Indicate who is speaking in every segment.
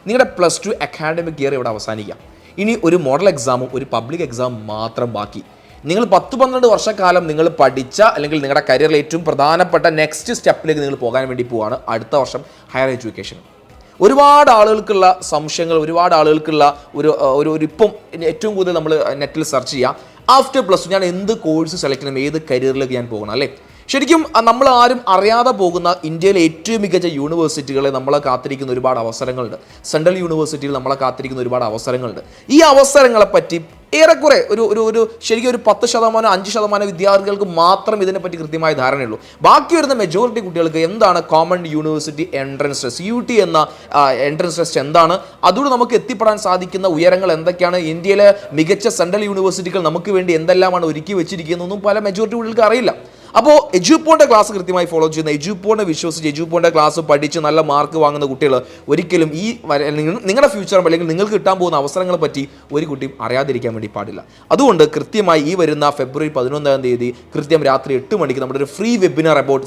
Speaker 1: നിങ്ങളുടെ +2 academic year ഇവിടെ അവസാനിക്കാം. ഇനി ഒരു മോഡൽ എക്സാമും ഒരു പബ്ലിക് എക്സാമും മാത്രം ബാക്കി. നിങ്ങൾ 10-12 വർഷക്കാലം നിങ്ങൾ പഠിച്ച അല്ലെങ്കിൽ നിങ്ങളുടെ കരിയറിൽ ഏറ്റവും പ്രധാനപ്പെട്ട നെക്സ്റ്റ് സ്റ്റെപ്പിലേക്ക് നിങ്ങൾ പോകാൻ വേണ്ടി പോവുകയാണ് അടുത്ത വർഷം ഹയർ എഡ്യൂക്കേഷൻ. ഒരുപാട് ആളുകൾക്കുള്ള സംശയങ്ങൾ, ഒരുപാട് ആളുകൾക്കുള്ള ഒരു ഇപ്പം ഏറ്റവും കൂടുതൽ നമ്മൾ നെറ്റിൽ സെർച്ച് ചെയ്യുക, ആഫ്റ്റർ +2 ഞാൻ എന്ത് കോഴ്സ് സെലക്ട് ചെയ്യണം, ഏത് കരിയറിലേക്ക് ഞാൻ പോകണം അല്ലേ. ശരിക്കും നമ്മൾ ആരും അറിയാതെ പോകുന്ന ഇന്ത്യയിലെ ഏറ്റവും മികച്ച യൂണിവേഴ്സിറ്റികളെ നമ്മളെ കാത്തിരിക്കുന്ന ഒരുപാട് അവസരങ്ങളുണ്ട്. സെൻട്രൽ യൂണിവേഴ്സിറ്റിയിൽ നമ്മളെ കാത്തിരിക്കുന്ന ഒരുപാട് അവസരങ്ങളുണ്ട്. ഈ അവസരങ്ങളെപ്പറ്റി ഏറെക്കുറെ ഒരു ശരിക്കും ഒരു 10%, 5% വിദ്യാർത്ഥികൾക്ക് മാത്രം ഇതിനെപ്പറ്റി കൃത്യമായ ധാരണയുള്ളൂ. ബാക്കി വരുന്ന മെജോറിറ്റി കുട്ടികൾക്ക് എന്താണ് common university entrance test, CUT എന്ന എൻട്രൻസ് ടെസ്റ്റ് എന്താണ്, അതുകൊണ്ട് നമുക്ക് എത്തിപ്പെടാൻ സാധിക്കുന്ന ഉയരങ്ങൾ എന്തൊക്കെയാണ്, ഇന്ത്യയിലെ മികച്ച സെൻട്രൽ യൂണിവേഴ്സിറ്റികൾ നമുക്ക് വേണ്ടി എന്തെല്ലാമാണ് ഒരുക്കി വെച്ചിരിക്കുന്നതെന്നും പല മെജോറിറ്റി കുട്ടികൾക്ക് അറിയില്ല. അപ്പോൾ എജുപോണിൻ്റെ ക്ലാസ് കൃത്യമായി ഫോളോ ചെയ്യുന്ന, എജുപോണിനെ വിശ്വസിച്ച് എജുപോണിൻ്റെ ക്ലാസ് പഠിച്ച് നല്ല മാർക്ക് വാങ്ങുന്ന കുട്ടികൾ ഒരിക്കലും ഈ നിങ്ങളുടെ ഫ്യൂച്ചറും അല്ലെങ്കിൽ നിങ്ങൾക്ക് കിട്ടാൻ പോകുന്ന അവസരങ്ങളെ പറ്റി ഒരു കുട്ടിയും അറിയാതിരിക്കാൻ വേണ്ടി പാടില്ല. അതുകൊണ്ട് കൃത്യമായി ഈ വരുന്ന ഫെബ്രുവരി 11 കൃത്യം രാത്രി 8 മണിക്ക് നമ്മുടെ ഒരു ഫ്രീ വെബിനാർ അബൌട്ട്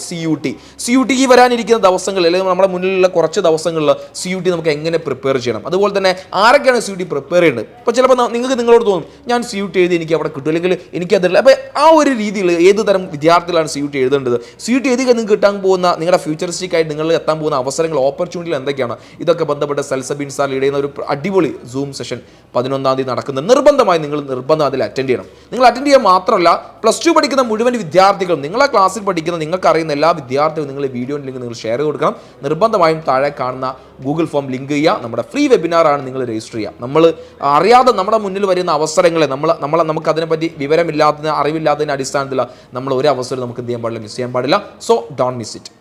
Speaker 1: CUT ഈ വരാനിരിക്കുന്ന ദിവസങ്ങളിൽ അല്ലെങ്കിൽ നമ്മുടെ മുന്നിലുള്ള കുറച്ച് ദിവസങ്ങളിൽ CUT നമുക്ക് എങ്ങനെ പ്രിപ്പയർ ചെയ്യണം, അതുപോലെ തന്നെ ആരൊക്കെയാണ് CUT പ്രിപ്പയർ ചെയ്യേണ്ടത്. ഇപ്പോൾ ചിലപ്പോൾ നിങ്ങൾക്ക് നിങ്ങളോട് തോന്നും ഞാൻ CUT എഴുതി എനിക്ക് അവിടെ കിട്ടും അല്ലെങ്കിൽ എനിക്കതില്ല. അപ്പോൾ ആ ഒരു രീതിയിൽ ഏത് തരം വിദ്യാർത്ഥികളാണ് CUT എഴുതേണ്ടത്, CUT എഴുതി നിങ്ങൾക്ക് കിട്ടാൻ പോകുന്ന നിങ്ങളുടെ ഫ്യൂച്ചറിസ്റ്റിക് ആയിട്ട് നിങ്ങൾ എത്താൻ പോകുന്ന അവസരങ്ങൾ, ഓപ്പർച്യൂണിറ്റികൾ എന്തൊക്കെയാണ്, ഇതൊക്കെ ബന്ധപ്പെട്ട് സൽസബീൻ സാർ ലീഡ് ചെയ്യുന്ന ഒരു അടിപൊളി സൂം സെഷൻ 11 നടക്കുന്നത്. നിർബന്ധമായി നിങ്ങൾ അതിൽ അറ്റൻഡ് ചെയ്യണം. നിങ്ങൾ അറ്റൻഡ് ചെയ്യുക മാത്രമല്ല, +2 പഠിക്കുന്ന മുഴുവൻ വിദ്യാർത്ഥികളും, നിങ്ങളെ ക്ലാസ്സിൽ പഠിക്കുന്ന നിങ്ങൾക്ക് അറിയുന്ന എല്ലാ വിദ്യാർത്ഥികളും നിങ്ങൾ വീഡിയോ ലിങ്ക് നിങ്ങൾ ഷെയർ ചെയ്ത് കൊടുക്കണം. നിർബന്ധമായും താഴെ കാണുന്ന ഗൂഗിൾ ഫോം ലിങ്ക് ചെയ്യുക. നമ്മുടെ ഫ്രീ വെബിനാറാണ്, നിങ്ങൾ രജിസ്റ്റർ ചെയ്യുക. നമ്മൾ അറിയാതെ നമ്മുടെ മുന്നിൽ വരുന്ന അവസരങ്ങളെ നമുക്ക് അതിനെപ്പറ്റി അറിവില്ലാത്തതിൻ്റെ അടിസ്ഥാനത്തിൽ നമ്മൾ ഒരു അവസരം നമുക്ക് എന്ത് ചെയ്യാൻ പാടില്ല, മിസ് ചെയ്യാൻ പാടില്ല. So don't miss it.